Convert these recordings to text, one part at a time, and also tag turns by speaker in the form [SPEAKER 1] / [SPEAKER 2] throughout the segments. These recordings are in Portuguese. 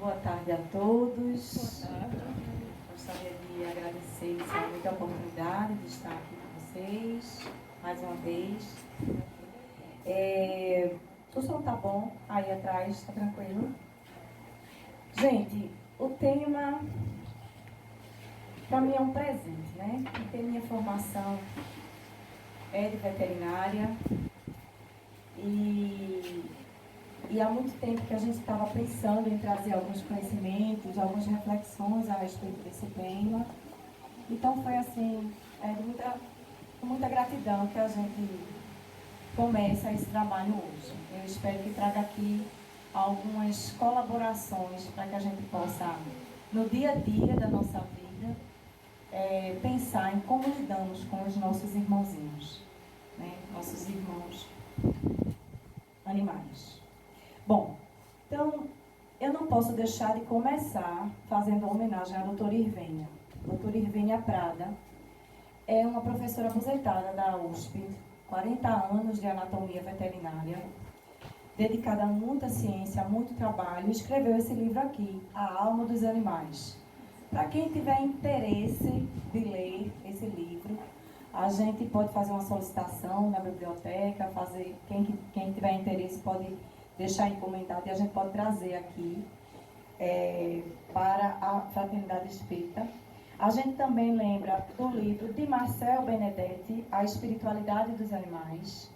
[SPEAKER 1] Boa tarde a todos.
[SPEAKER 2] Boa tarde.
[SPEAKER 1] Gostaria de agradecer inicialmente a oportunidade de estar aqui com vocês, mais uma vez. O som tá bom? Aí atrás, tá tranquilo? Gente, o tema, para mim, é um presente, né? Porque minha formação é de veterinária e há muito tempo que a gente estava pensando em trazer alguns conhecimentos, algumas reflexões a respeito desse tema. Então foi assim, com muita gratidão que a gente começa esse trabalho hoje. Eu espero que traga aqui algumas colaborações para que a gente possa, no dia a dia da nossa vida, pensar em como lidamos com os nossos irmãozinhos, né? Nossos irmãos animais. Bom, então, eu não posso deixar de começar fazendo uma homenagem à doutora Irvênia. Doutora Irvênia Prada é uma professora aposentada da USP, 40 anos de anatomia veterinária, dedicada a muita ciência, a muito trabalho, escreveu esse livro aqui, A Alma dos Animais. Para quem tiver interesse de ler esse livro, a gente pode fazer uma solicitação na biblioteca, quem tiver interesse pode deixar encomendado e a gente pode trazer aqui para a Fraternidade Espírita. A gente também lembra do livro de Marcel Benedetti, A Espiritualidade dos Animais.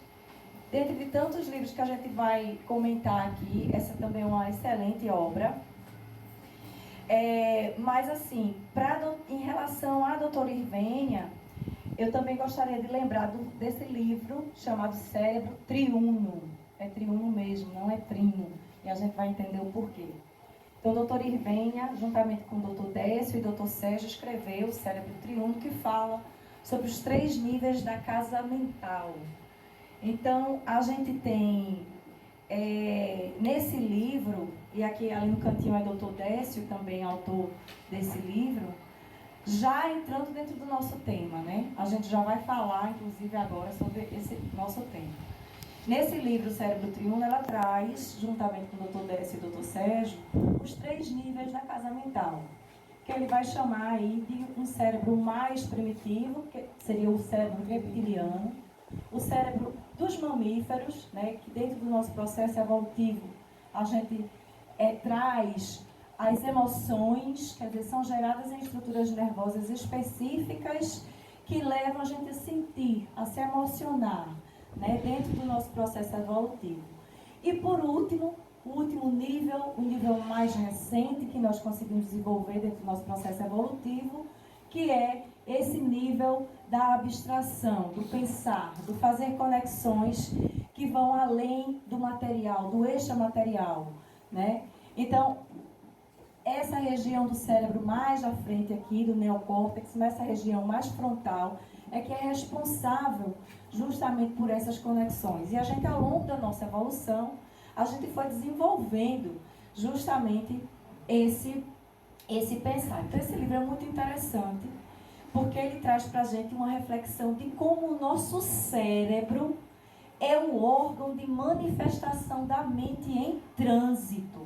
[SPEAKER 1] Dentre de tantos livros que a gente vai comentar aqui, essa também é uma excelente obra. Mas assim, em relação à doutora Irvênia, eu também gostaria de lembrar desse livro chamado Cérebro Triuno. É triuno mesmo, não é trino. E a gente vai entender o porquê. Então, a doutora Irvênia, juntamente com o doutor Décio e o doutor Sérgio, escreveu o Cérebro Triuno, que fala sobre os 3 níveis da casa mental. Então, a gente tem, nesse livro, e aqui ali no cantinho é o doutor Décio, também autor desse livro, já entrando dentro do nosso tema, né? A gente já vai falar, inclusive, agora sobre esse nosso tema. Nesse livro, Cérebro Triuno, ela traz, juntamente com o Dr. Décio e o Dr. Sérgio, os 3 níveis da casa mental, que ele vai chamar aí de um cérebro mais primitivo, que seria o cérebro reptiliano, o cérebro dos mamíferos, né, que dentro do nosso processo evolutivo, a gente traz as emoções, quer dizer, são geradas em estruturas nervosas específicas que levam a gente a sentir, a se emocionar, né, dentro do nosso processo evolutivo. E por último, o último nível, o nível mais recente que nós conseguimos desenvolver dentro do nosso processo evolutivo, que é esse nível da abstração, do pensar, do fazer conexões que vão além do material, do extramaterial, né? Então, essa região do cérebro mais à frente aqui, do neocórtex, nessa região mais frontal, é que é responsável justamente por essas conexões. E a gente, ao longo da nossa evolução, a gente foi desenvolvendo justamente esse pensar. Então, esse livro é muito interessante, porque ele traz para a gente uma reflexão de como o nosso cérebro é o órgão de manifestação da mente em trânsito.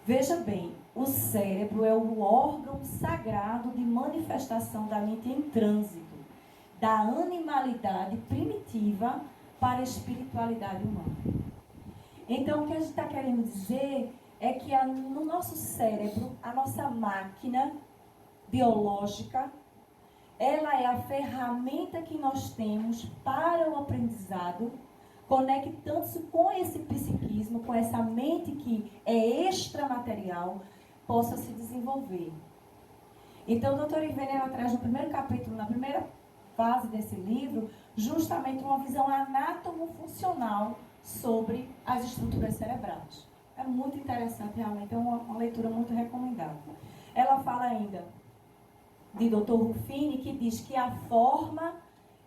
[SPEAKER 1] Veja bem, o cérebro é o órgão sagrado de manifestação da mente em trânsito, da animalidade primitiva para a espiritualidade humana. Então, o que a gente está querendo dizer é que no nosso cérebro, a nossa máquina biológica, ela é a ferramenta que nós temos para o aprendizado, conectando-se com esse psiquismo, com essa mente que é extramaterial, possa se desenvolver. Então, a doutora Irvênia, ela traz no primeiro capítulo, na primeira fase desse livro, justamente uma visão anatomo-funcional sobre as estruturas cerebrais. É muito interessante, realmente, é uma leitura muito recomendável. Ela fala ainda de Dr. Ruffini, que diz que a forma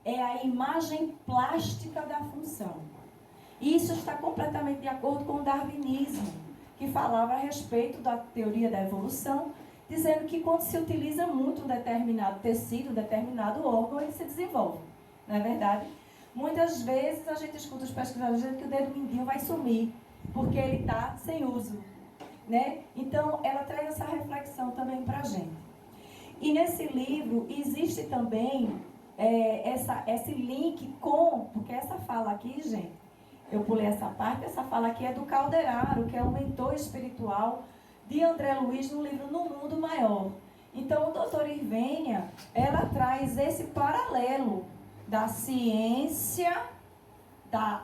[SPEAKER 1] é a imagem plástica da função. Isso está completamente de acordo com o darwinismo, que falava a respeito da teoria da evolução, dizendo que quando se utiliza muito um determinado tecido, um determinado órgão, ele se desenvolve. Não é verdade? Muitas vezes a gente escuta os pesquisadores dizendo que o dedo mindinho vai sumir, porque ele está sem uso. né? Então, ela traz essa reflexão também para a gente. E nesse livro existe também esse link porque essa fala aqui, gente, eu pulei essa parte, essa fala aqui é do Calderaro, que é o mentor espiritual de André Luiz no livro No Mundo Maior. Então, o doutor Irvênia, ela traz esse paralelo da ciência, da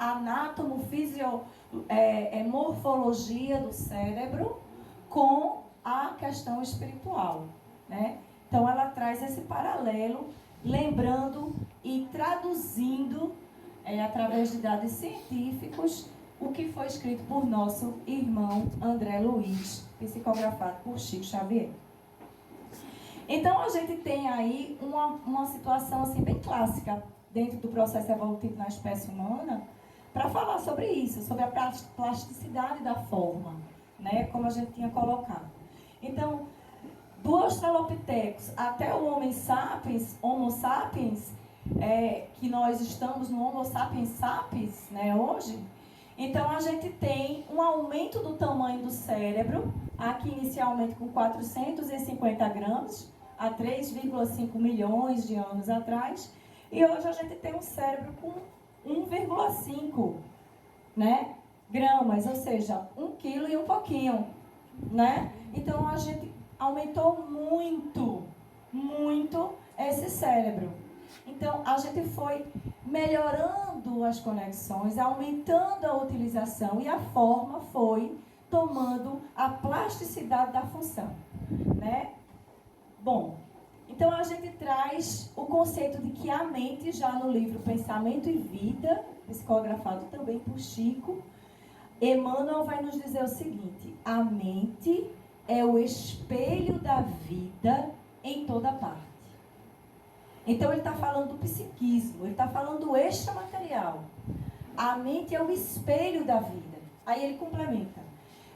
[SPEAKER 1] morfologia do cérebro com a questão espiritual, né? Então, ela traz esse paralelo, lembrando e traduzindo, através de dados científicos, o que foi escrito por nosso irmão André Luiz, psicografado por Chico Xavier. Então, a gente tem aí uma situação assim, bem clássica dentro do processo evolutivo na espécie humana, para falar sobre isso, sobre a plasticidade da forma, né, como a gente tinha colocado. Então, do Australopithecus até o Homo sapiens, que nós estamos no Homo sapiens sapiens, né, hoje, então a gente tem um aumento do tamanho do cérebro, aqui inicialmente com 450 gramas, há 3,5 milhões de anos atrás, e hoje a gente tem um cérebro com 1,5, né, gramas, ou seja, 1 quilo e um pouquinho, né? Então a gente aumentou muito esse cérebro. Então a gente foi melhorando as conexões, aumentando a utilização e a forma foi tomando a plasticidade da função, né? Bom, então a gente traz o conceito de que a mente, já no livro Pensamento e Vida, psicografado também por Chico, Emmanuel vai nos dizer o seguinte: a mente é o espelho da vida em toda parte. Então ele está falando do psiquismo, ele está falando do extramaterial. A mente é o espelho da vida. Aí ele complementa: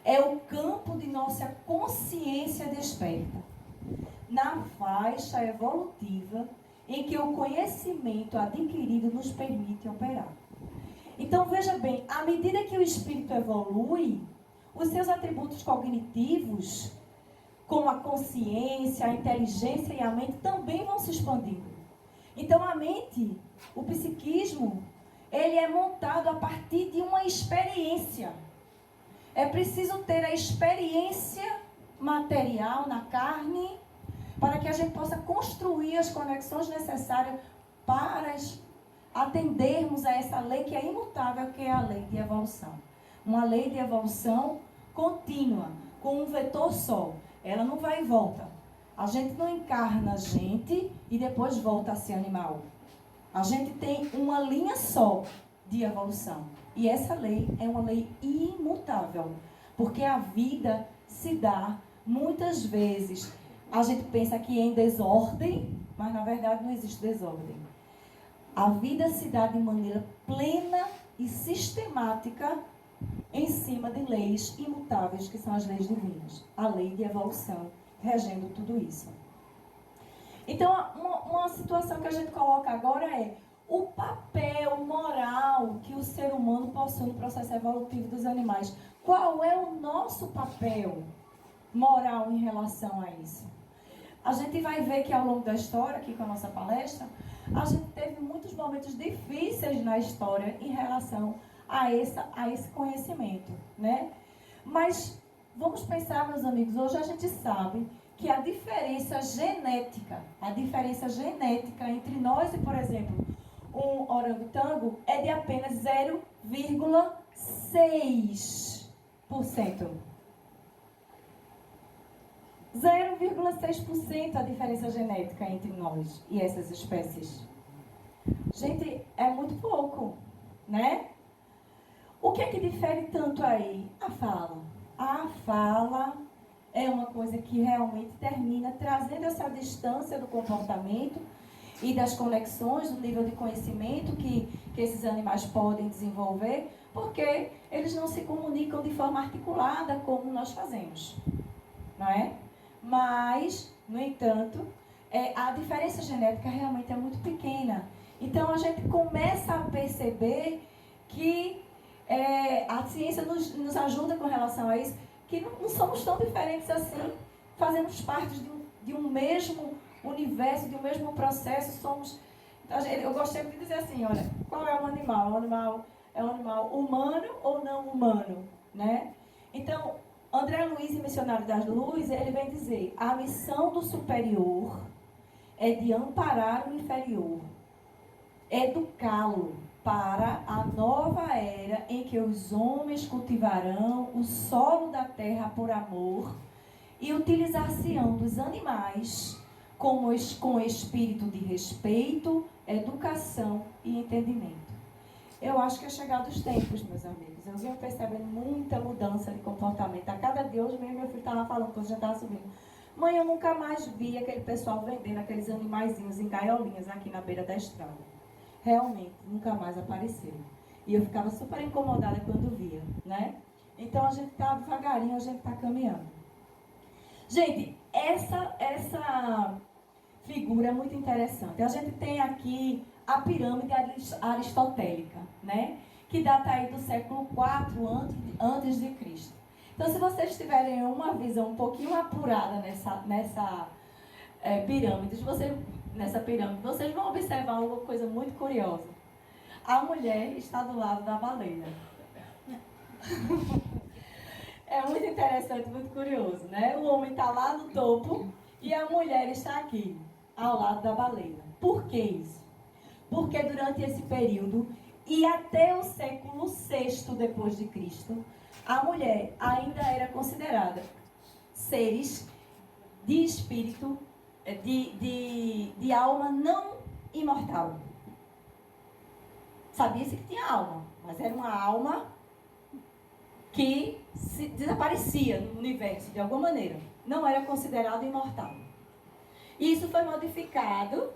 [SPEAKER 1] é o campo de nossa consciência desperta, na faixa evolutiva em que o conhecimento adquirido nos permite operar. Então, veja bem, à medida que o espírito evolui, os seus atributos cognitivos, como a consciência, a inteligência e a mente, também vão se expandindo. Então, a mente, o psiquismo, ele é montado a partir de uma experiência. É preciso ter a experiência material na carne, para que a gente possa construir as conexões necessárias para atendermos a essa lei que é imutável, que é a lei de evolução. Uma lei de evolução contínua, com um vetor só. Ela não vai e volta. A gente não encarna a gente e depois volta a ser animal. A gente tem uma linha só de evolução. E essa lei é uma lei imutável, porque a vida se dá muitas vezes. A gente pensa que em desordem, mas na verdade não existe desordem. A vida se dá de maneira plena e sistemática em cima de leis imutáveis, que são as leis divinas. A lei de evolução regendo tudo isso. Então, uma situação que a gente coloca agora é o papel moral que o ser humano possui no processo evolutivo dos animais. Qual é o nosso papel moral em relação a isso? A gente vai ver que ao longo da história, aqui com a nossa palestra, a gente teve muitos momentos difíceis na história em relação a esse conhecimento, né? Mas vamos pensar, meus amigos, hoje a gente sabe que a diferença genética entre nós e, por exemplo, um orangotango é de apenas 0,6%. 0,6% a diferença genética entre nós e essas espécies. Gente, é muito pouco, né? O que é que difere tanto aí? A fala. A fala é uma coisa que realmente termina trazendo essa distância do comportamento e das conexões, do nível de conhecimento que esses animais podem desenvolver, porque eles não se comunicam de forma articulada como nós fazemos, não é? Mas, no entanto, a diferença genética realmente é muito pequena. Então, a gente começa a perceber que a ciência nos ajuda com relação a isso, que não somos tão diferentes assim, fazemos parte de um mesmo universo, de um mesmo processo, somos... Então, eu gosto de dizer assim, olha, qual é o animal? O animal é um animal humano ou não humano, né? Então, André Luiz, em Missionário das Luzes, ele vem dizer, a missão do superior é de amparar o inferior, educá-lo para a nova era em que os homens cultivarão o solo da terra por amor e utilizar-se-ão dos animais com espírito de respeito, educação e entendimento. Eu acho que é chegado os tempos, meus amigos. Eu venho percebendo muita mudança de comportamento. A cada dia, hoje mesmo, meu filho estava falando, quando já estava subindo. Mãe, eu nunca mais vi aquele pessoal vendendo aqueles animaizinhos em gaiolinhas aqui na beira da estrada. Realmente, nunca mais apareceram. E eu ficava super incomodada quando via, né? Então, a gente está devagarinho, a gente está caminhando. Gente, essa figura é muito interessante. A gente tem aqui a pirâmide aristotélica, né? Que data aí do século IV antes de Cristo. Então, se vocês tiverem uma visão um pouquinho apurada nessa pirâmide, vocês vão observar uma coisa muito curiosa. A mulher está do lado da baleia. É muito interessante, muito curioso, né? O homem está lá no topo e a mulher está aqui, ao lado da baleia. Por que isso? Porque durante esse período e até o século VI depois de Cristo, a mulher ainda era considerada seres de espírito, de alma não imortal. Sabia-se que tinha alma, mas era uma alma que desaparecia no universo de alguma maneira. Não era considerado imortal. Isso foi modificado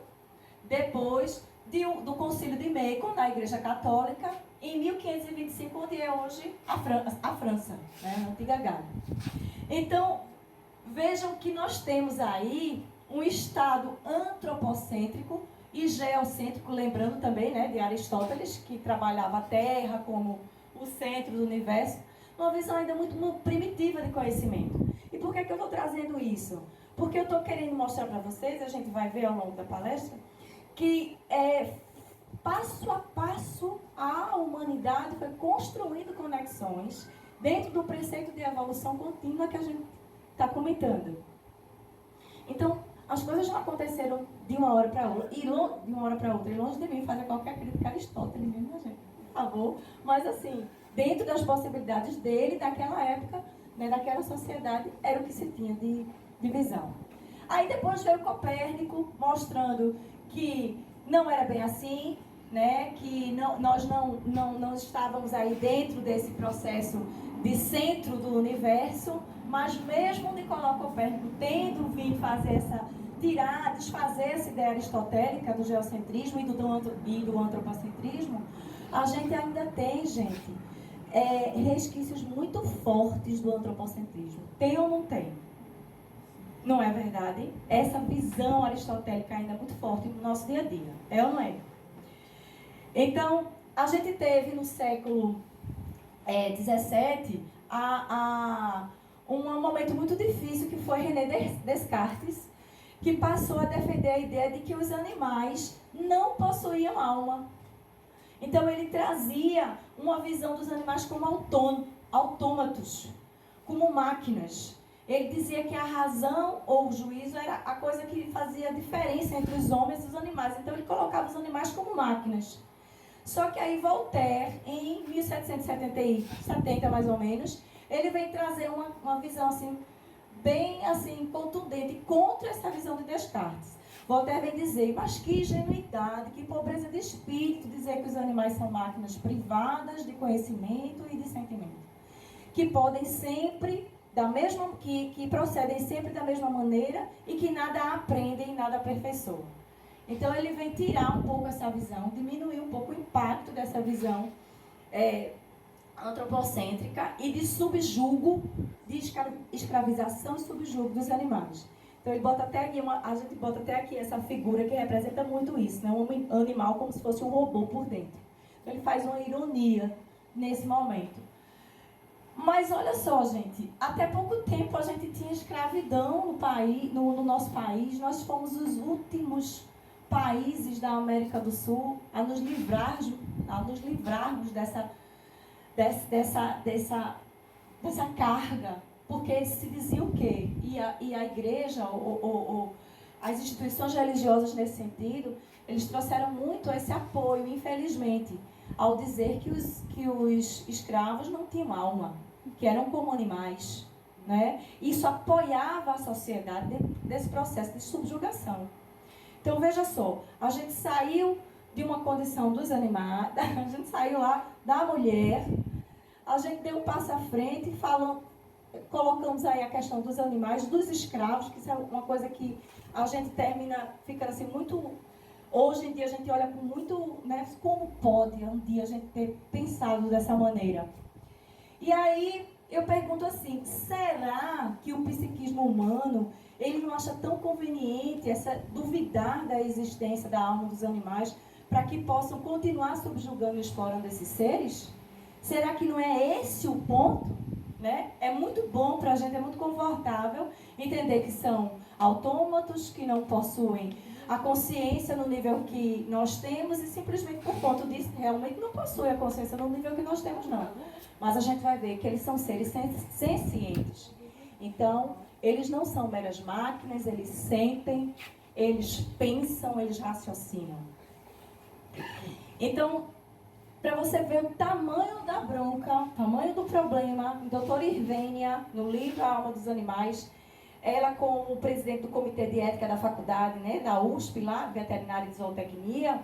[SPEAKER 1] depois do Concílio de Macon, na Igreja Católica, em 1525, onde é hoje a França, né, a antiga Gália. Então, vejam que nós temos aí um estado antropocêntrico e geocêntrico, lembrando também, né, de Aristóteles, que trabalhava a Terra como o centro do universo, uma visão ainda muito primitiva de conhecimento. E por que eu estou trazendo isso? Porque eu estou querendo mostrar para vocês, a gente vai ver ao longo da palestra, que passo a passo a humanidade foi construindo conexões dentro do preceito de evolução contínua que a gente está comentando. Então, as coisas não aconteceram de uma hora para outra, e longe de mim fazer qualquer crítica a Aristóteles, mesmo, gente, por favor. Mas assim, dentro das possibilidades dele, daquela época, né, daquela sociedade, era o que se tinha de visão. Aí depois veio Copérnico, mostrando que não era bem assim, né, que nós não estávamos aí dentro desse processo de centro do universo, mas mesmo Nicolau Copérnico tendo vindo fazer desfazer essa ideia aristotélica do geocentrismo e do antropocentrismo, a gente ainda tem, gente, resquícios muito fortes do antropocentrismo. Tem ou não tem? Não é verdade? Essa visão aristotélica ainda é muito forte no nosso dia a dia. É ou não é? Então, a gente teve no século XVII um momento muito difícil, que foi René Descartes, que passou a defender a ideia de que os animais não possuíam alma. Então, ele trazia uma visão dos animais como autômatos, como máquinas. Ele dizia que a razão ou o juízo era a coisa que fazia a diferença entre os homens e os animais. Então, ele colocava os animais como máquinas. Só que aí Voltaire, em 1770 mais ou menos, ele vem trazer uma visão assim, bem assim, contundente contra essa visão de Descartes. Voltaire vem dizer, mas que ingenuidade, que pobreza de espírito dizer que os animais são máquinas privadas de conhecimento e de sentimento, que podem sempre, que procedem sempre da mesma maneira e que nada aprendem e nada aperfeiçoam. Então ele vem tirar um pouco essa visão, diminuir um pouco o impacto dessa visão antropocêntrica e de subjugo, de escravização e subjugo dos animais. Então ele bota até aqui a gente bota até aqui essa figura que representa muito isso, né? Um animal como se fosse um robô por dentro. Então ele faz uma ironia nesse momento. Mas olha só, gente, até pouco tempo a gente tinha escravidão no país, no nosso país. Nós fomos os últimos países da América do Sul a nos livrarmos dessa carga. Porque se dizia o quê? E a igreja, ou as instituições religiosas nesse sentido, eles trouxeram muito esse apoio, infelizmente, ao dizer que os escravos não tinham alma, que eram como animais, né? Isso apoiava a sociedade desse processo de subjugação. Então, veja só, a gente saiu de uma condição dos animais, a gente saiu lá da mulher, a gente deu um passo à frente e colocamos aí a questão dos animais, dos escravos, que isso é uma coisa que a gente fica assim muito... Hoje em dia a gente olha com muito, né, como pode um dia a gente ter pensado dessa maneira. E aí eu pergunto assim, será que o psiquismo humano, ele não acha tão conveniente duvidar da existência da alma dos animais para que possam continuar subjugando e explorando esses seres? Será que não é esse o ponto? Né? É muito bom para a gente, é muito confortável entender que são autômatos, que não possuem a consciência no nível que nós temos e simplesmente por conta disso realmente não possuem a consciência no nível que nós temos, não. Mas a gente vai ver que eles são seres sencientes. Então, eles não são meras máquinas, eles sentem, eles pensam, eles raciocinam. Então, para você ver o tamanho da bronca, o tamanho do problema, a doutora Irvênia, no livro A Alma dos Animais, ela como presidente do Comitê de Ética da faculdade, né, da USP, lá, Veterinária de Zootecnia,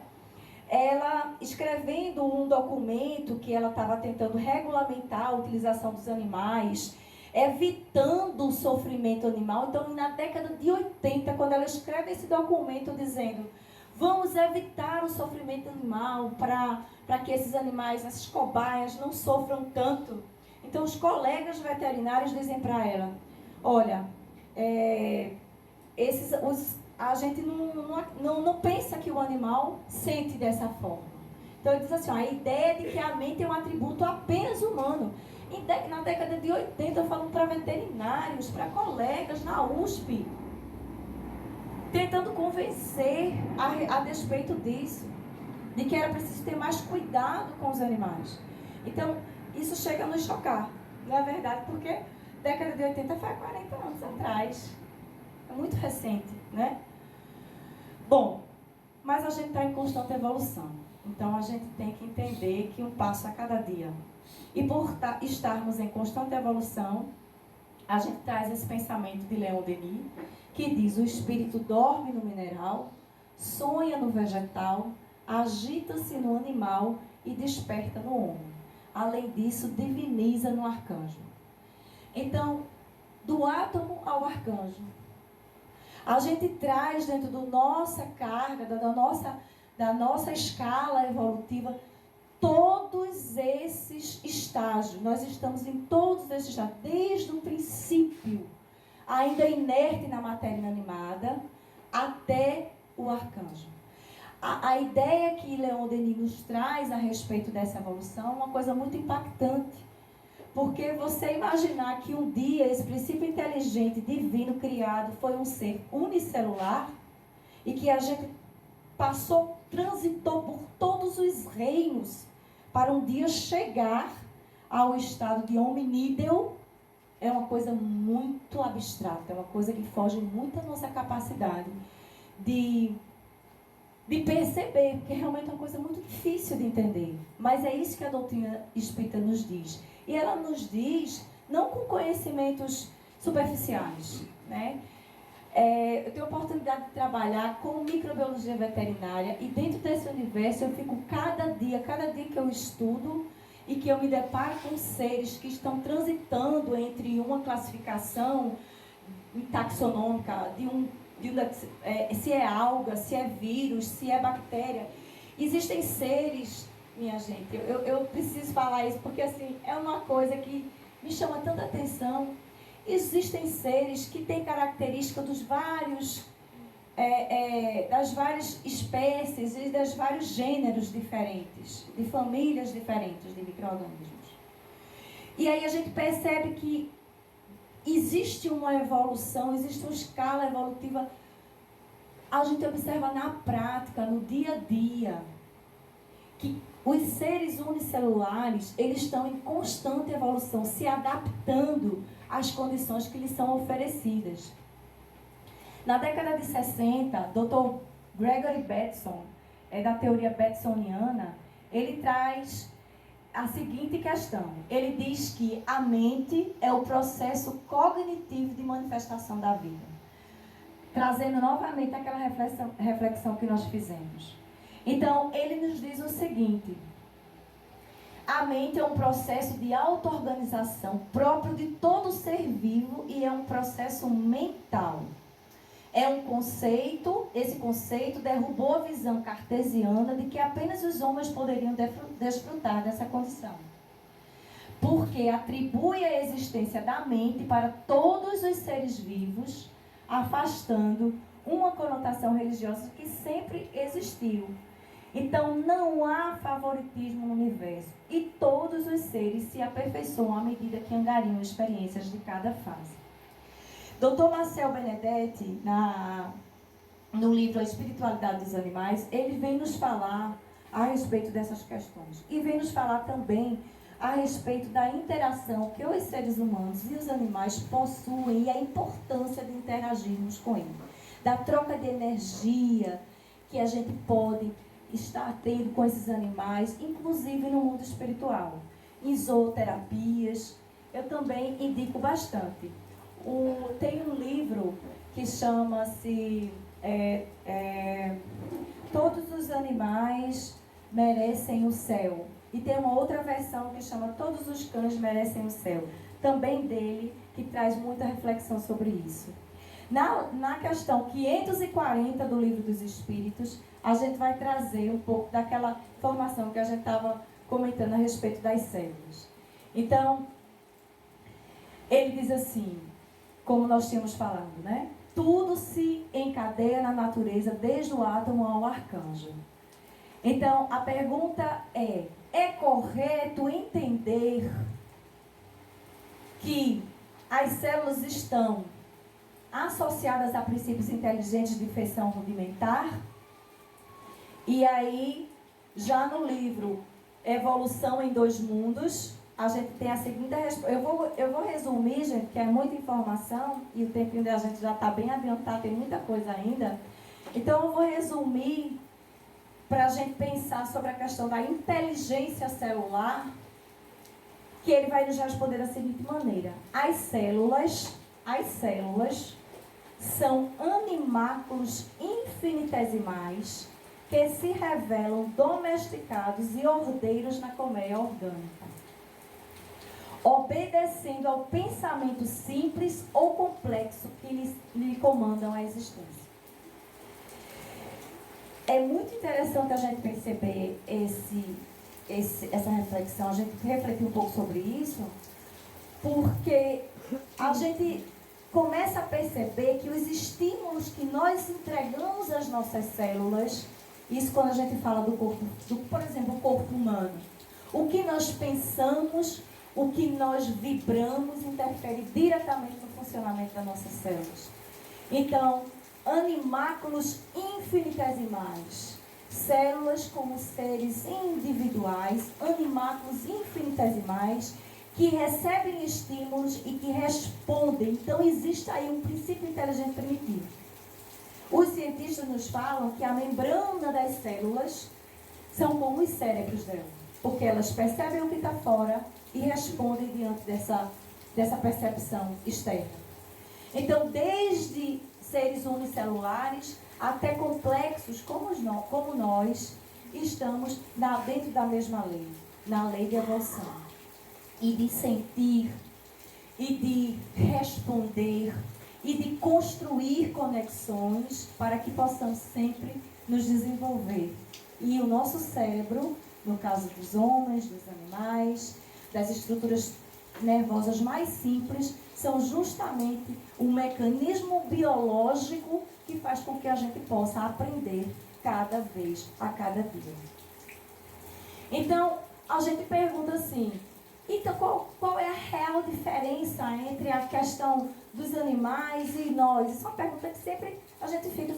[SPEAKER 1] ela escrevendo um documento que ela estava tentando regulamentar a utilização dos animais, evitando o sofrimento animal. Então, na década de 80, quando ela escreve esse documento dizendo... Vamos evitar o sofrimento animal para que esses animais, essas cobaias, não sofram tanto. Então, os colegas veterinários dizem para ela, olha, a gente não pensa que o animal sente dessa forma. Então, ele diz assim, a ideia de que a mente é um atributo apenas humano. Na década de 80, eu falo para veterinários, para colegas na USP, tentando convencer a despeito disso, de que era preciso ter mais cuidado com os animais. Então, isso chega a nos chocar, não é verdade? Porque década de 80 foi há 40 anos atrás. É muito recente, né? Bom, mas a gente está em constante evolução. Então, a gente tem que entender que um passo a cada dia. E por estarmos em constante evolução, a gente traz esse pensamento de Leon Denis, que diz, o espírito dorme no mineral, sonha no vegetal, agita-se no animal e desperta no homem. Além disso, diviniza no arcanjo. Então, do átomo ao arcanjo, a gente traz dentro da nossa carga, da nossa escala evolutiva, todos esses estágios. Nós estamos em todos esses estágios, desde o princípio, ainda inerte na matéria inanimada, até o arcanjo. A ideia que Leon Denis nos traz a respeito dessa evolução é uma coisa muito impactante. Porque você imaginar que um dia esse princípio inteligente, divino, criado, foi um ser unicelular e que a gente transitou por todos os reinos para um dia chegar ao estado de hominídeo, é uma coisa muito abstrata, é uma coisa que foge muito da nossa capacidade de perceber, porque realmente é uma coisa muito difícil de entender. Mas é isso que a doutrina espírita nos diz. E ela nos diz, não com conhecimentos superficiais, né? Eu tenho a oportunidade de trabalhar com microbiologia veterinária e dentro desse universo eu fico cada dia que eu estudo e que eu me deparo com seres que estão transitando entre uma classificação taxonômica, se é alga, se é vírus, se é bactéria. Existem seres, minha gente, eu preciso falar isso porque assim, é uma coisa que me chama tanta atenção. Existem seres que têm característica das várias espécies e dos vários gêneros diferentes, de famílias diferentes de micro-organismos. E aí a gente percebe que existe uma evolução, existe uma escala evolutiva. A gente observa na prática, no dia a dia, que os seres unicelulares, eles estão em constante evolução, se adaptando às condições que lhes são oferecidas. Na década de 60, Dr. Gregory Bateson, da teoria batsoniana, ele traz a seguinte questão. Ele diz que a mente é o processo cognitivo de manifestação da vida. Trazendo novamente aquela reflexão que nós fizemos. Então, ele nos diz o seguinte: a mente é um processo de auto-organização próprio de todo ser vivo e é um processo mental. É um conceito, esse conceito derrubou a visão cartesiana de que apenas os homens poderiam desfrutar dessa condição. Porque atribui a existência da mente para todos os seres vivos, afastando uma conotação religiosa que sempre existiu. Então, não há favoritismo no universo. E todos os seres se aperfeiçoam à medida que angariam experiências de cada fase. Dr. Marcel Benedetti, no livro A Espiritualidade dos Animais, ele vem nos falar a respeito dessas questões. E vem nos falar também a respeito da interação que os seres humanos e os animais possuem e a importância de interagirmos com ele. Da troca de energia que a gente pode estar tendo com esses animais, inclusive no mundo espiritual. Em zooterapias, eu também indico bastante. Tem um livro que chama-se Todos os Animais Merecem o Céu. E tem uma outra versão que chama Todos os Cães Merecem o Céu. Também dele, que traz muita reflexão sobre isso. Na questão 540 do Livro dos Espíritos, a gente vai trazer um pouco daquela formação que a gente estava comentando a respeito das células. Então, ele diz assim, como nós tínhamos falado, né? Tudo se encadeia na natureza, desde o átomo ao arcanjo. Então, a pergunta é correto entender que as células estão associadas a princípios inteligentes de feição rudimentar? E aí, já no livro Evolução em Dois Mundos, a gente tem a seguinte resposta. Eu vou resumir, gente, que é muita informação e o tempinho da gente já está bem adiantado, tem muita coisa ainda. Então, eu vou resumir para a gente pensar sobre a questão da inteligência celular, que ele vai nos responder da seguinte maneira. As células são animáculos infinitesimais que se revelam domesticados e ordeiros na colmeia orgânica, obedecendo ao pensamento simples ou complexo que lhe comandam a existência. É muito interessante a gente perceber essa reflexão, a gente refletir um pouco sobre isso, porque a gente começa a perceber que os estímulos que nós entregamos às nossas células, isso quando a gente fala do corpo, por exemplo, o corpo humano, o que nós pensamos, o que nós vibramos, interfere diretamente no funcionamento das nossas células. Então, animáculos infinitesimais, células como seres individuais, animáculos infinitesimais, que recebem estímulos e que respondem. Então, existe aí um princípio inteligente primitivo. Os cientistas nos falam que a membrana das células são como os cérebros delas, porque elas percebem o que está fora e respondem diante dessa percepção externa. Então, desde seres unicelulares até complexos como nós, estamos dentro da mesma lei, na lei de evolução. E de sentir, e de responder, e de construir conexões para que possamos sempre nos desenvolver. E o nosso cérebro, no caso dos homens, dos animais, das estruturas nervosas mais simples, são justamente um mecanismo biológico que faz com que a gente possa aprender cada vez, a cada dia. Então, a gente pergunta assim, Então, qual é a real diferença entre a questão dos animais e nós? Isso é uma pergunta que sempre a gente fica.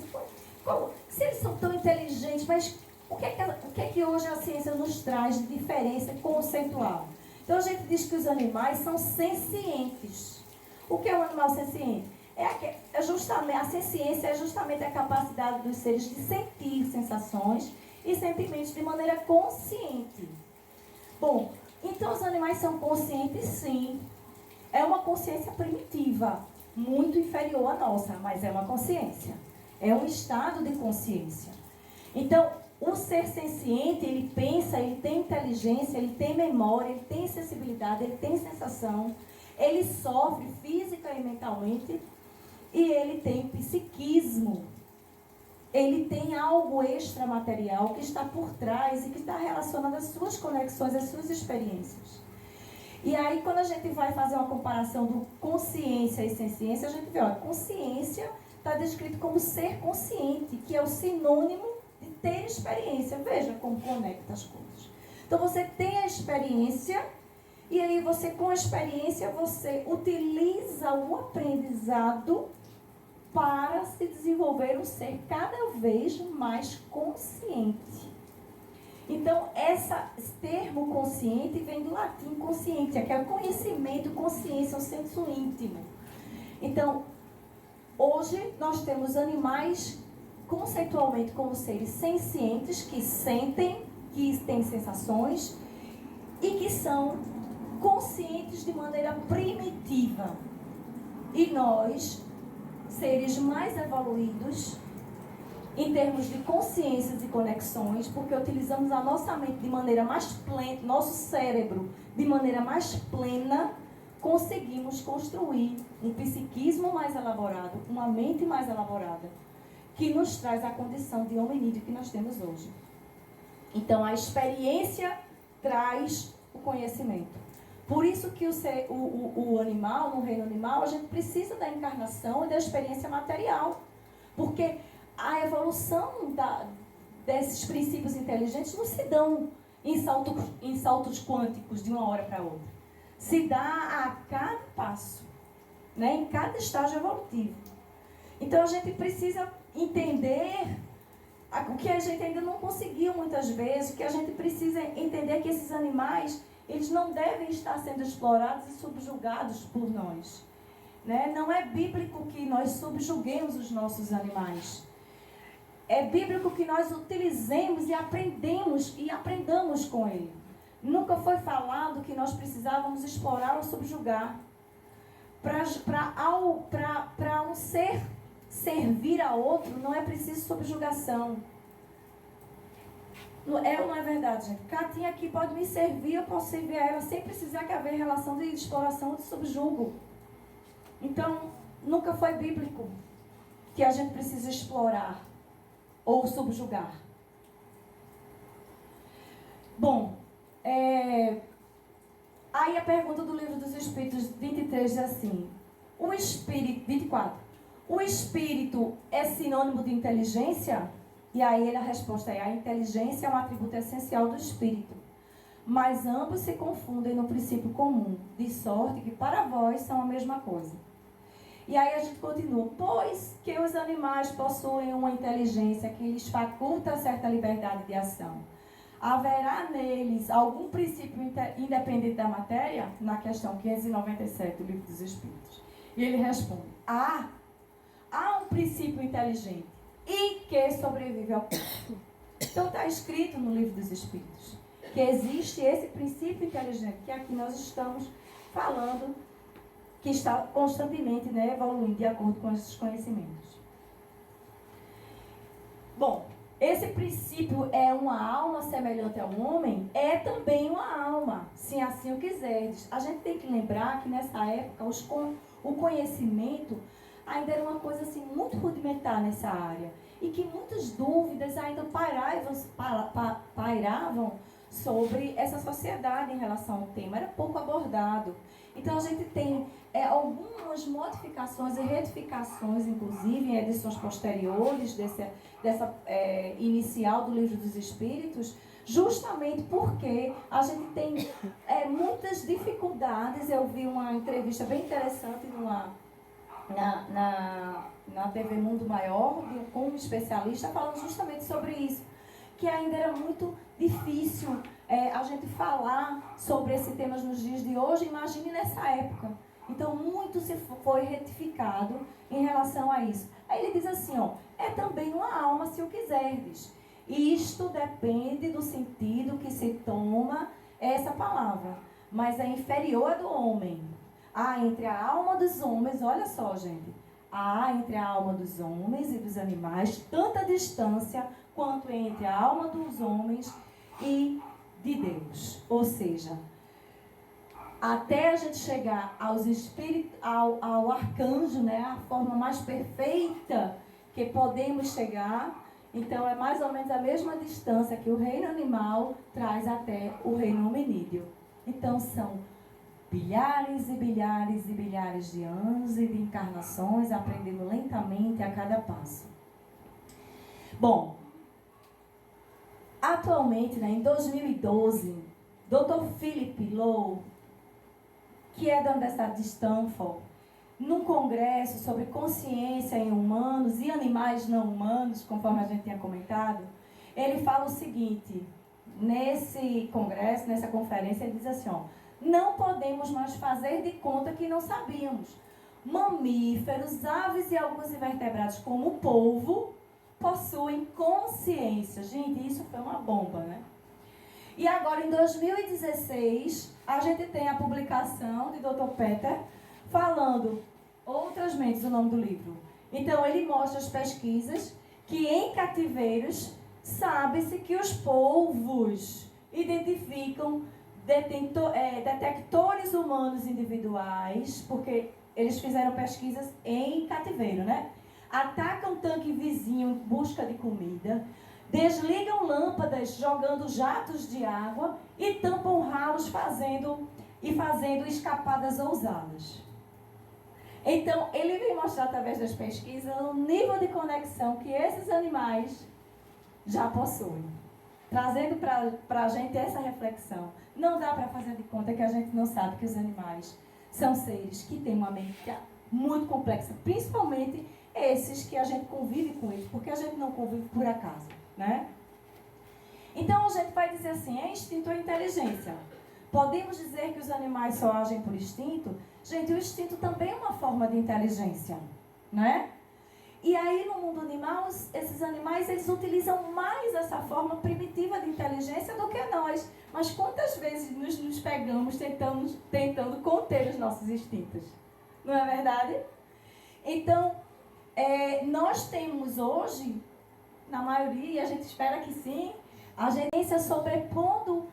[SPEAKER 1] Se eles são tão inteligentes, mas o que é que hoje a ciência nos traz de diferença conceitual? Então, a gente diz que os animais são sencientes. O que é um animal senciente? A senciência é justamente a capacidade dos seres de sentir sensações e sentimentos de maneira consciente. Bom, então os animais são conscientes, sim. É uma consciência primitiva, muito inferior à nossa, mas é uma consciência. É um estado de consciência. Então, o ser senciente, ele pensa, ele tem inteligência, ele tem memória, ele tem sensibilidade, ele tem sensação, ele sofre física e mentalmente, e ele tem psiquismo. Ele tem algo extramaterial que está por trás e que está relacionado às suas conexões, às suas experiências. E aí, quando a gente vai fazer uma comparação do consciência e senciência, a gente vê, ó, consciência está descrito como ser consciente, que é o sinônimo de ter experiência. Veja como conecta as coisas. Então, você tem a experiência, e aí você, com a experiência, você utiliza o aprendizado para se desenvolver um ser cada vez mais consciente. Então, esse termo consciente vem do latim consciência, que é o conhecimento, consciência, o senso íntimo. Então, hoje nós temos animais conceitualmente como seres sencientes, que sentem, que têm sensações e que são conscientes de maneira primitiva. E nós, seres mais evoluídos, em termos de consciências e conexões, porque utilizamos a nossa mente de maneira mais plena, nosso cérebro de maneira mais plena, conseguimos construir um psiquismo mais elaborado, uma mente mais elaborada, que nos traz a condição de hominídeo que nós temos hoje. Então, a experiência traz o conhecimento. Por isso que o animal, no reino animal, a gente precisa da encarnação e da experiência material. Porque a evolução desses princípios inteligentes não se dão em saltos quânticos de uma hora para outra. Se dá a cada passo, né, em cada estágio evolutivo. Então a gente precisa entender o que a gente ainda não conseguiu muitas vezes, que a gente precisa entender que esses animais, eles não devem estar sendo explorados e subjugados por nós. Né? Não é bíblico que nós subjuguemos os nossos animais. É bíblico que nós utilizemos e aprendamos com ele. Nunca foi falado que nós precisávamos explorar ou subjugar. Para um ser servir a outro, não é preciso subjugação. É ou não é verdade, gente? Catinha aqui pode me servir, eu posso servir a ela sem precisar que haver relação de exploração ou de subjugo. Então, nunca foi bíblico que a gente precisa explorar ou subjugar. Bom, aí a pergunta do Livro dos Espíritos 23 diz assim, 24, o espírito é sinônimo de inteligência? E aí a resposta é, a inteligência é um atributo essencial do espírito, mas ambos se confundem no princípio comum, de sorte que para vós são a mesma coisa. E aí a gente continua, pois que os animais possuem uma inteligência que lhes faculta certa liberdade de ação, haverá neles algum princípio independente da matéria? Na questão 597 do Livro dos Espíritos. E ele responde, há um princípio inteligente e que sobrevive ao corpo. Então está escrito no Livro dos Espíritos que existe esse princípio inteligente, que aqui nós estamos falando, que está constantemente, né, evoluindo de acordo com esses conhecimentos. Bom, esse princípio é uma alma semelhante ao homem? É também uma alma, se assim o quiserdes. A gente tem que lembrar que nessa época o conhecimento ainda era uma coisa assim, muito rudimentar nessa área. E que muitas dúvidas ainda pairavam sobre essa sociedade em relação ao tema. Era pouco abordado. Então, a gente tem algumas modificações e retificações, inclusive, em edições posteriores dessa inicial do Livro dos Espíritos, justamente porque a gente tem muitas dificuldades. Eu vi uma entrevista bem interessante na TV Mundo Maior, com um especialista, falando justamente sobre isso, que ainda era muito difícil a gente falar sobre esse tema nos dias de hoje. Imagine nessa época. Então, muito se foi retificado em relação a isso. Aí ele diz assim, ó, é também uma alma, se o quiserdes. Isto depende do sentido que se toma essa palavra, mas é inferior à do homem. Há entre a alma dos homens, olha só, gente, há entre a alma dos homens e dos animais tanta distância quanto entre a alma dos homens e de Deus. Ou seja, até a gente chegar aos espíritos, ao arcanjo, né, a forma mais perfeita que podemos chegar, então é mais ou menos a mesma distância que o reino animal traz até o reino hominídeo. Então são bilhares e bilhares e bilhares de anos e de encarnações, aprendendo lentamente a cada passo. Bom, atualmente, em 2012, Dr. Philip Lowe, que é da Universidade de Stanford, num congresso sobre consciência em humanos e animais não humanos, conforme a gente tinha comentado, ele fala o seguinte, nesse congresso, nessa conferência, ele diz assim, ó, não podemos mais fazer de conta que não sabíamos. Mamíferos, aves e alguns invertebrados, como o polvo, possuem consciência. Gente, isso foi uma bomba, né? E agora, em 2016, a gente tem a publicação de Dr. Peter falando Outras Mentes, o nome do livro. Então, ele mostra as pesquisas que em cativeiros sabe-se que os polvos identificam detectores humanos individuais, porque eles fizeram pesquisas em cativeiro, né? Atacam tanque vizinho em busca de comida, desligam lâmpadas jogando jatos de água e tampam ralos fazendo escapadas ousadas. Então, ele vem mostrar através das pesquisas o nível de conexão que esses animais já possuem. Trazendo para a gente essa reflexão. Não dá para fazer de conta que a gente não sabe que os animais são seres que têm uma mente muito complexa. Principalmente esses que a gente convive com eles, porque a gente não convive por acaso, né? Então, a gente vai dizer assim, é instinto ou inteligência? Podemos dizer que os animais só agem por instinto? Gente, o instinto também é uma forma de inteligência, né? E aí, no mundo animal, esses animais, eles utilizam mais essa forma primitiva de inteligência do que nós. Mas quantas vezes nos pegamos tentando conter os nossos instintos? Não é verdade? Então, nós temos hoje, na maioria, e a gente espera que sim, a gerência sobrepondo,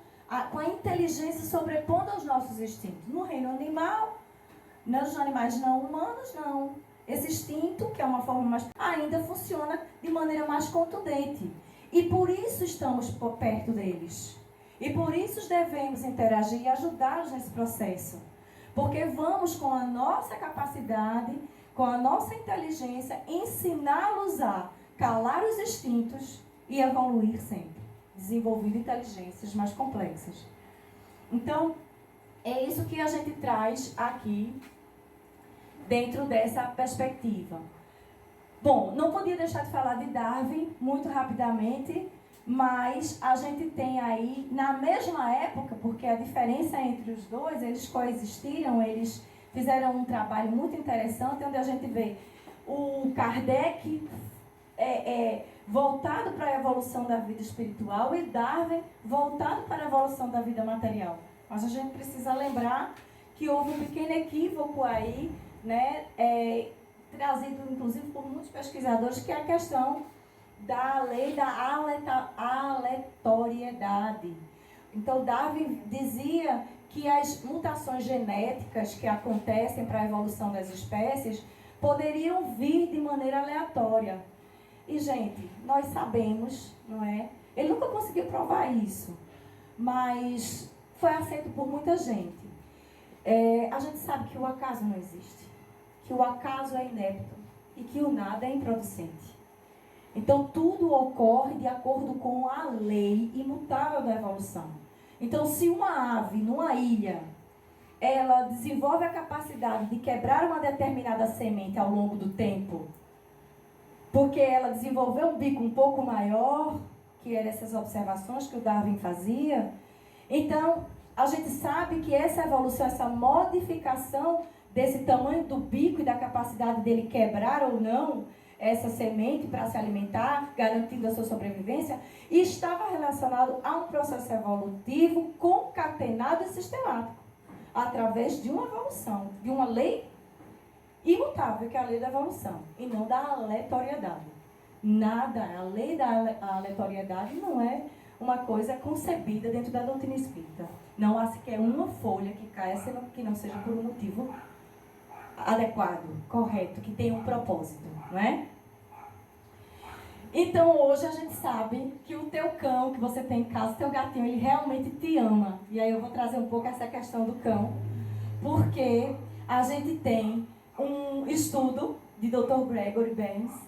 [SPEAKER 1] com a inteligência sobrepondo aos nossos instintos. No reino animal, nos animais não humanos, não. Esse instinto, que é uma forma mais... ainda funciona de maneira mais contundente. E por isso estamos perto deles. E por isso devemos interagir e ajudá-los nesse processo. Porque vamos, com a nossa capacidade, com a nossa inteligência, ensiná-los a calar os instintos e evoluir sempre, desenvolvendo inteligências mais complexas. Então, é isso que a gente traz aqui dentro dessa perspectiva. Bom, não podia deixar de falar de Darwin muito rapidamente, mas a gente tem aí, na mesma época, porque a diferença entre os dois, eles coexistiram, eles fizeram um trabalho muito interessante, onde a gente vê o Kardec voltado para a evolução da vida espiritual e Darwin voltado para a evolução da vida material. Mas a gente precisa lembrar que houve um pequeno equívoco aí, né, trazido inclusive por muitos pesquisadores, que é a questão da lei da aleatoriedade. Então, Darwin dizia que as mutações genéticas que acontecem para a evolução das espécies poderiam vir de maneira aleatória. E, gente, nós sabemos, não é? Ele nunca conseguiu provar isso. mas foi aceito por muita gente. A gente sabe que o acaso não existe, que o acaso é inepto e que o nada é improducente. Então, tudo ocorre de acordo com a lei imutável da evolução. Então, se uma ave numa ilha, ela desenvolve a capacidade de quebrar uma determinada semente ao longo do tempo, porque ela desenvolveu um bico um pouco maior, que eram essas observações que o Darwin fazia, então, a gente sabe que essa evolução, essa modificação desse tamanho do bico e da capacidade dele quebrar ou não essa semente para se alimentar, garantindo a sua sobrevivência, e estava relacionado a um processo evolutivo concatenado e sistemático, através de uma evolução, de uma lei imutável, que é a lei da evolução, e não da aleatoriedade. Nada, a lei da aleatoriedade não é uma coisa concebida dentro da doutrina espírita. Não há sequer uma folha que caia que não seja por um motivo adequado, correto, que tenha um propósito, não é? Então hoje a gente sabe que o teu cão que você tem em casa, o teu gatinho, ele realmente te ama. E aí eu vou trazer um pouco essa questão do cão, porque a gente tem um estudo de Dr. Gregory Benz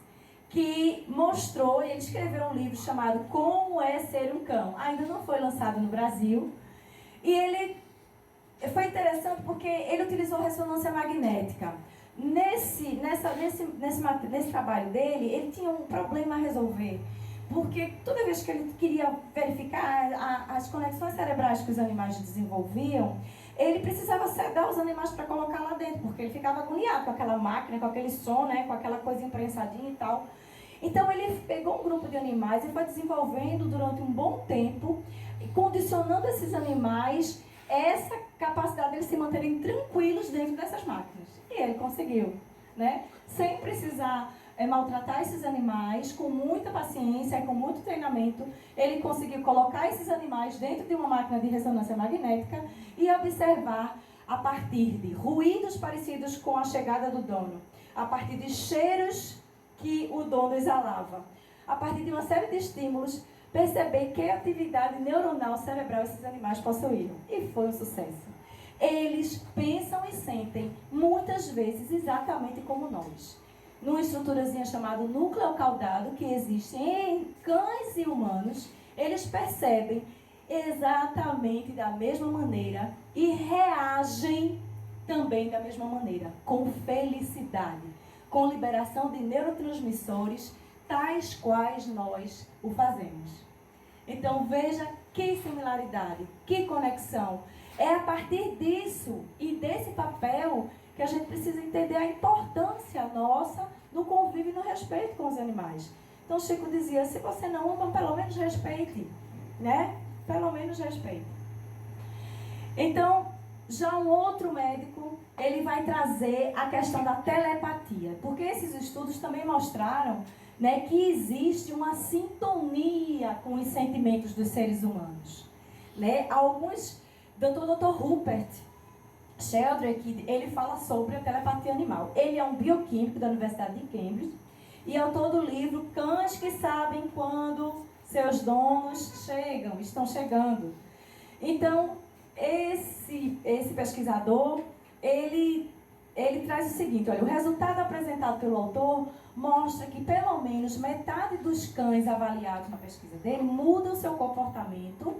[SPEAKER 1] que mostrou, e ele escreveu um livro chamado Como é Ser um Cão. Ainda não foi lançado no Brasil. E ele foi interessante porque ele utilizou ressonância magnética. Nesse trabalho dele, ele tinha um problema a resolver. Porque toda vez que ele queria verificar as conexões cerebrais que os animais desenvolviam, ele precisava sedar os animais para colocar lá dentro, porque ele ficava agoniado com aquela máquina, com aquele som, né, com aquela coisa imprensadinha e tal. Então ele pegou um grupo de animais e foi desenvolvendo durante um bom tempo, condicionando esses animais essa capacidade deles se manterem tranquilos dentro dessas máquinas. E ele conseguiu, né? Sem precisar maltratar esses animais, com muita paciência e com muito treinamento, ele conseguiu colocar esses animais dentro de uma máquina de ressonância magnética e observar a partir de ruídos parecidos com a chegada do dono, a partir de cheiros que o dono exalava, a partir de uma série de estímulos, perceber que atividade neuronal cerebral esses animais possuíam. E foi um sucesso. Eles pensam e sentem muitas vezes exatamente como nós. Numa estruturazinha chamada núcleo caudado, que existe em cães e humanos, eles percebem exatamente da mesma maneira e reagem também da mesma maneira, com felicidade, com liberação de neurotransmissores, tais quais nós o fazemos. Então veja que similaridade, que conexão. É a partir disso e desse papel que a gente precisa entender a importância nossa no convívio e no respeito com os animais. Então Chico dizia, se você não ama, pelo menos respeite, né? Pelo menos respeite. Então, já um outro médico, ele vai trazer a questão da telepatia, porque esses estudos também mostraram, né, que existe uma sintonia com os sentimentos dos seres humanos, né? Alguns, Dr. Rupert Sheldrake, ele fala sobre a telepatia animal. Ele é um bioquímico da Universidade de Cambridge e é autor do livro Cães que Sabem Quando Seus Donos Estão Chegando. Então, esse pesquisador, ele traz o seguinte, olha, o resultado apresentado pelo autor mostra que pelo menos metade dos cães avaliados na pesquisa dele mudam seu comportamento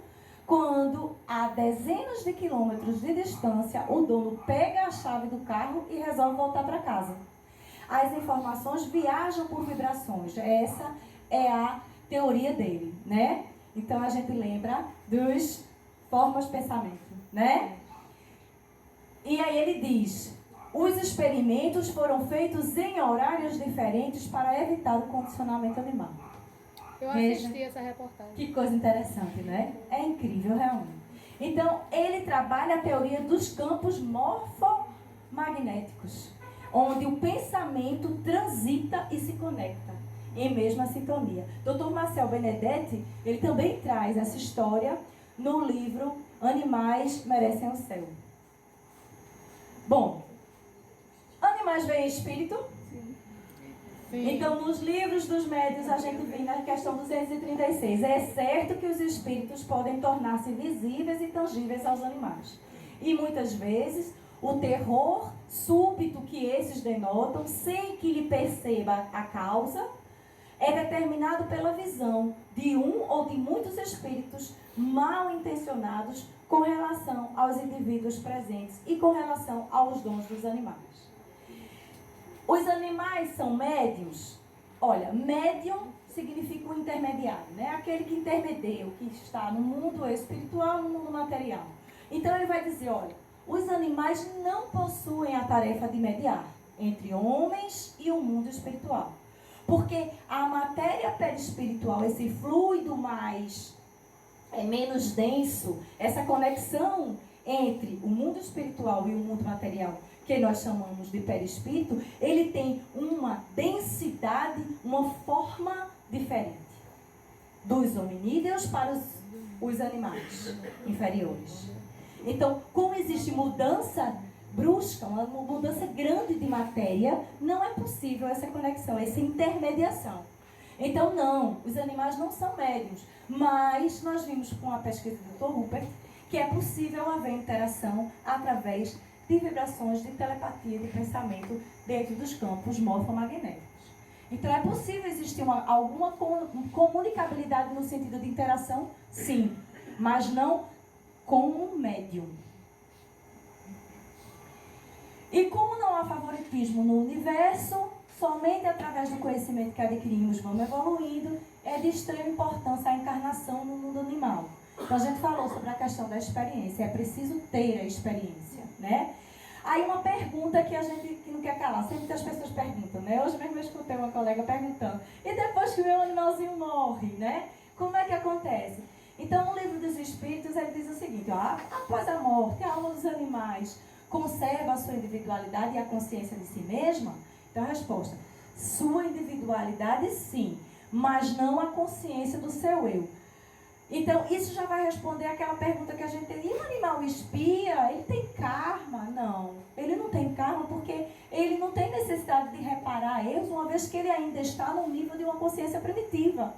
[SPEAKER 1] quando, a dezenas de quilômetros de distância, o dono pega a chave do carro e resolve voltar para casa. As informações viajam por vibrações. Essa é a teoria dele, né? Então, a gente lembra dos formas de pensamento, né? E aí ele diz, os experimentos foram feitos em horários diferentes para evitar o condicionamento animal.
[SPEAKER 2] Eu assisti essa reportagem.
[SPEAKER 1] Que coisa interessante, né? É incrível, realmente. Então, ele trabalha a teoria dos campos morfomagnéticos, onde o pensamento transita e se conecta em mesma sintonia. Dr. Marcel Benedetti, ele também traz essa história no livro Animais Merecem o Céu. Bom, animais veem espírito?
[SPEAKER 2] Sim. Sim.
[SPEAKER 1] Então, nos livros dos médiuns, a gente vê na questão 236. É certo que os espíritos podem tornar-se visíveis e tangíveis aos animais. E muitas vezes, o terror súbito que esses denotam, sem que lhe perceba a causa, é determinado pela visão de um ou de muitos espíritos mal intencionados com relação aos indivíduos presentes e com relação aos dons dos animais. Os animais são médiums? Olha, médium significa um intermediário, né? Aquele que intermedia, o que está no mundo espiritual, no mundo material. Então ele vai dizer, olha, os animais não possuem a tarefa de mediar entre homens e o mundo espiritual. Porque a matéria perispiritual, esse fluido menos denso, essa conexão entre o mundo espiritual e o mundo material, que nós chamamos de perispírito, ele tem uma densidade, uma forma diferente dos hominídeos para os animais inferiores. Então, como existe mudança brusca, uma mudança grande de matéria, não é possível essa conexão, essa intermediação. Então, não, os animais não são médiuns, mas nós vimos com a pesquisa do Dr. Rupert que é possível haver interação através de vibrações de telepatia, de pensamento dentro dos campos morfomagnéticos. Então, é possível existir alguma comunicabilidade no sentido de interação? Sim, mas não com um médium. E como não há favoritismo no universo, somente através do conhecimento que adquirimos vamos evoluindo, é de extrema importância a encarnação no mundo animal. Então a gente falou sobre a questão da experiência, é preciso ter a experiência, né? Aí uma pergunta que a gente que não quer calar, sempre as pessoas perguntam, né? Hoje mesmo eu escutei uma colega perguntando, e depois que o meu animalzinho morre, né? Como é que acontece? Então no livro dos Espíritos ele diz o seguinte, ó, após a morte, a alma dos animais conserva a sua individualidade e a consciência de si mesma? Então a resposta, sua individualidade sim, mas não a consciência do seu eu. Então isso já vai responder aquela pergunta que a gente tem, e o animal espia, ele tem karma? Não, ele não tem karma porque ele não tem necessidade de reparar erros, uma vez que ele ainda está no nível de uma consciência primitiva.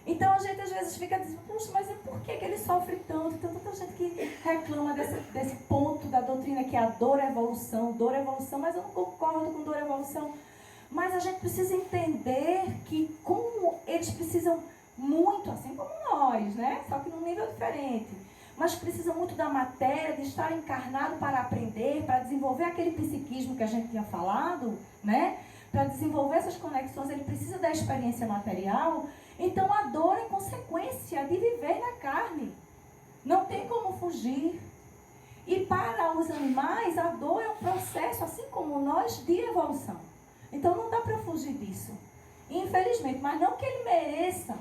[SPEAKER 1] Então a gente às vezes fica dizendo, puxa, mas por que ele sofre tanto? Tem tanta gente que reclama desse ponto da doutrina que é a dor-evolução, mas eu não concordo com dor-evolução. Mas a gente precisa entender que como eles precisam muito, assim como nós, né? Só que num nível diferente. Mas precisam muito da matéria, de estar encarnado para aprender, para desenvolver aquele psiquismo que a gente tinha falado, né? Para desenvolver essas conexões, ele precisa da experiência material. Então a dor é consequência de viver na carne. Não tem como fugir. E para os animais, a dor é um processo, assim como nós, de evolução. Então não dá para fugir disso. Infelizmente, mas não que ele mereça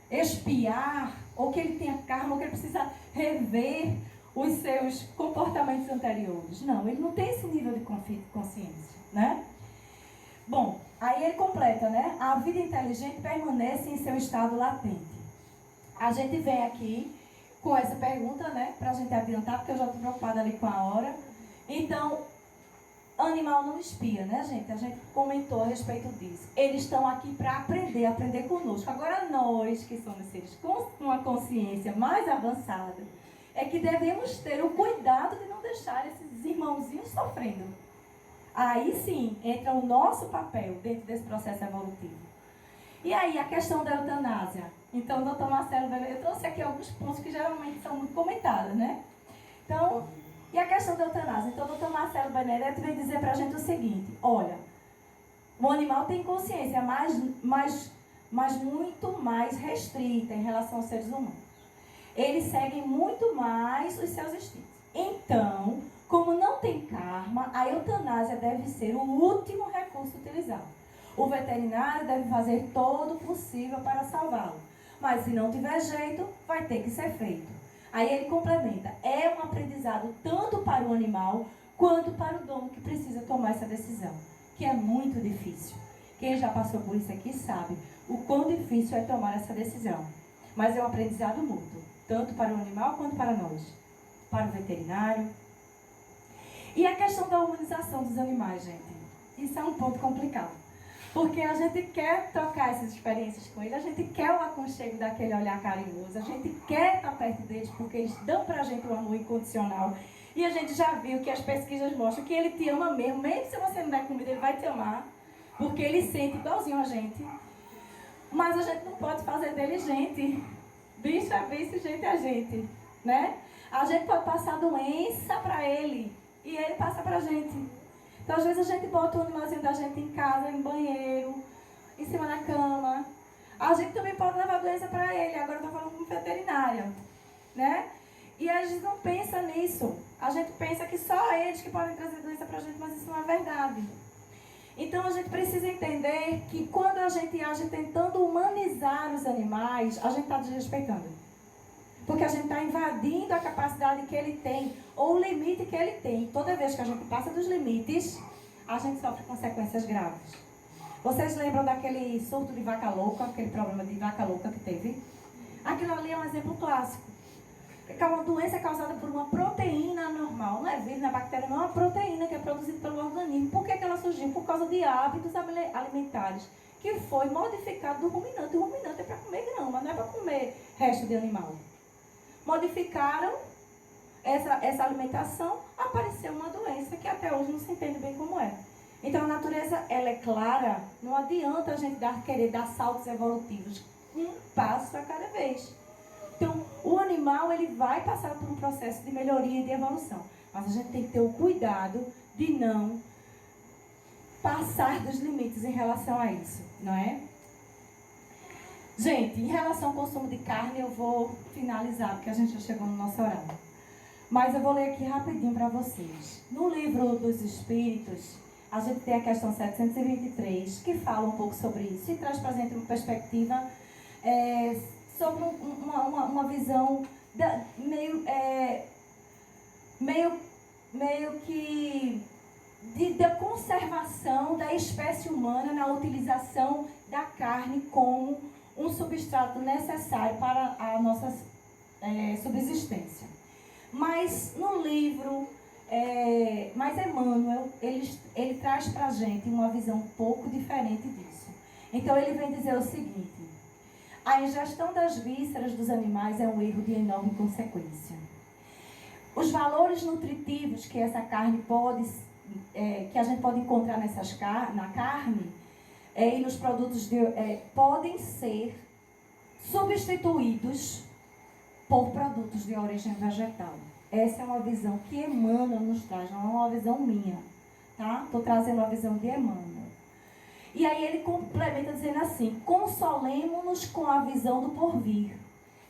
[SPEAKER 1] expiar, ou que ele tenha karma, ou que ele precisa rever os seus comportamentos anteriores. Não, ele não tem esse nível de consciência, né? Bom, aí ele completa, né? A vida inteligente permanece em seu estado latente. A gente vem aqui com essa pergunta, né? Pra gente adiantar, porque eu já estou preocupada ali com a hora. Então, animal não espia, né, gente? A gente comentou a respeito disso. Eles estão aqui para aprender conosco. Agora, nós, que somos seres com uma consciência mais avançada, é que devemos ter o cuidado de não deixar esses irmãozinhos sofrendo. Aí sim, entra o nosso papel dentro desse processo evolutivo. E aí, a questão da eutanásia. Então, doutor Marcelo, eu trouxe aqui alguns pontos que geralmente são muito comentados, né? Então, e a questão da eutanásia? Então, o doutor Marcelo Benedetti vem dizer para a gente o seguinte, olha, o animal tem consciência, mas muito mais restrita em relação aos seres humanos. Eles seguem muito mais os seus instintos. Então, como não tem karma, a eutanásia deve ser o último recurso utilizado. O veterinário deve fazer todo o possível para salvá-lo. Mas se não tiver jeito, vai ter que ser feito. Aí ele complementa, é um aprendizado tanto para o animal, quanto para o dono que precisa tomar essa decisão, que é muito difícil. Quem já passou por isso aqui sabe o quão difícil é tomar essa decisão. Mas é um aprendizado mútuo, tanto para o animal quanto para nós, para o veterinário. E a questão da humanização dos animais, gente, isso é um ponto complicado. Porque a gente quer trocar essas experiências com ele, a gente quer o aconchego daquele olhar carinhoso, a gente quer estar perto deles porque eles dão pra gente um amor incondicional. E a gente já viu que as pesquisas mostram que ele te ama mesmo se você não der comida, ele vai te amar, porque ele sente igualzinho a gente. Mas a gente não pode fazer dele gente, bicho a bicho, gente a gente, né? A gente pode passar doença pra ele e ele passa pra gente. Então, às vezes, a gente bota o animalzinho da gente em casa, em banheiro, em cima da cama. A gente também pode levar doença para ele. Agora eu estou falando como veterinária, né? E a gente não pensa nisso. A gente pensa que só eles que podem trazer doença para a gente, mas isso não é verdade. Então, a gente precisa entender que quando a gente age tentando humanizar os animais, a gente está desrespeitando. Porque a gente está invadindo a capacidade que ele tem, ou o limite que ele tem. Toda vez que a gente passa dos limites, a gente sofre consequências graves. Vocês lembram daquele surto de vaca louca, aquele problema de vaca louca que teve? Aquilo ali é um exemplo clássico. É uma doença causada por uma proteína anormal. Não é vírus, não é bactéria, não é uma proteína que é produzida pelo organismo. Por que ela surgiu? Por causa de hábitos alimentares, que foi modificado do ruminante. O ruminante é para comer grama, não é para comer resto de animal. Modificaram essa alimentação, apareceu uma doença que até hoje não se entende bem como é. Então a natureza, ela é clara, não adianta a gente querer dar saltos evolutivos, um passo a cada vez. Então o animal, ele vai passar por um processo de melhoria e de evolução, mas a gente tem que ter o cuidado de não passar dos limites em relação a isso, não é? Gente, em relação ao consumo de carne, eu vou finalizar, porque a gente já chegou no nosso horário. Mas eu vou ler aqui rapidinho para vocês. No livro dos Espíritos, a gente tem a questão 723, que fala um pouco sobre isso e traz para a gente uma perspectiva sobre uma visão meio que da conservação da espécie humana na utilização da carne como um substrato necessário para a nossa subsistência. Mas no livro, mas Emmanuel, ele traz para a gente uma visão um pouco diferente disso. Então ele vem dizer o seguinte: a ingestão das vísceras dos animais é um erro de enorme consequência. Os valores nutritivos que essa carne que a gente pode encontrar na carne e nos produtos podem ser substituídos por produtos de origem vegetal. Essa é uma visão que Emmanuel nos traz, não é uma visão minha, tá? Estou trazendo uma visão de Emmanuel. E aí ele complementa dizendo assim: consolemo-nos com a visão do porvir,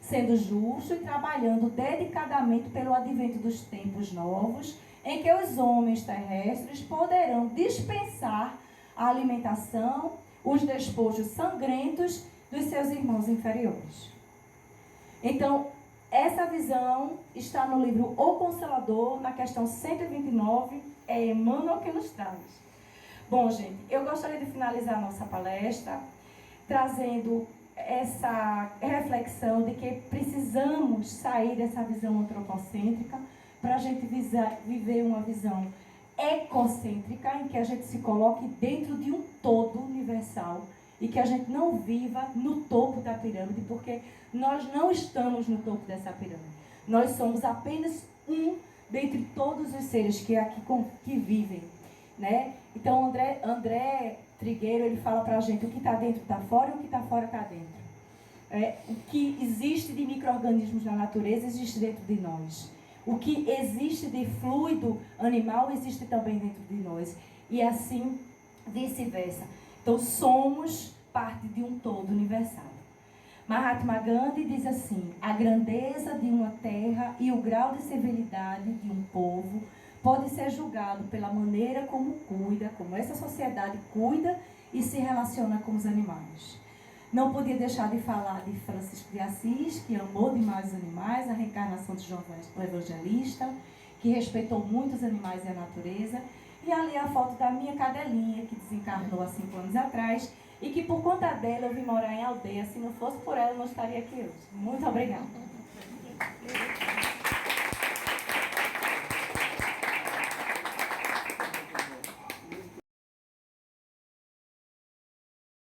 [SPEAKER 1] sendo justo e trabalhando dedicadamente pelo advento dos tempos novos, em que os homens terrestres poderão dispensar a alimentação, os despojos sangrentos dos seus irmãos inferiores. Então, essa visão está no livro O Consolador, na questão 129, é Emmanuel que nos traz. Bom, gente, eu gostaria de finalizar a nossa palestra trazendo essa reflexão de que precisamos sair dessa visão antropocêntrica para a gente viver uma visão ecocêntrica, em que a gente se coloque dentro de um todo universal e que a gente não viva no topo da pirâmide, porque nós não estamos no topo dessa pirâmide. Nós somos apenas um dentre todos os seres que aqui que vivem, né? Então André Trigueiro, ele fala para a gente: o que está dentro está fora e o que está fora está dentro. O que existe de micro-organismos na natureza existe dentro de nós. O que existe de fluido animal existe também dentro de nós. E assim, vice-versa. Então, somos parte de um todo universal. Mahatma Gandhi diz assim: a grandeza de uma terra e o grau de civilidade de um povo pode ser julgado pela maneira como essa sociedade cuida e se relaciona com os animais. Não podia deixar de falar de Francisco de Assis, que amou demais os animais, a reencarnação de João o Evangelista, que respeitou muito os animais e a natureza. E ali a foto da minha cadelinha, que desencarnou há 5 anos atrás, e que por conta dela eu vim morar em aldeia. Se não fosse por ela, eu não estaria aqui hoje. Muito obrigada.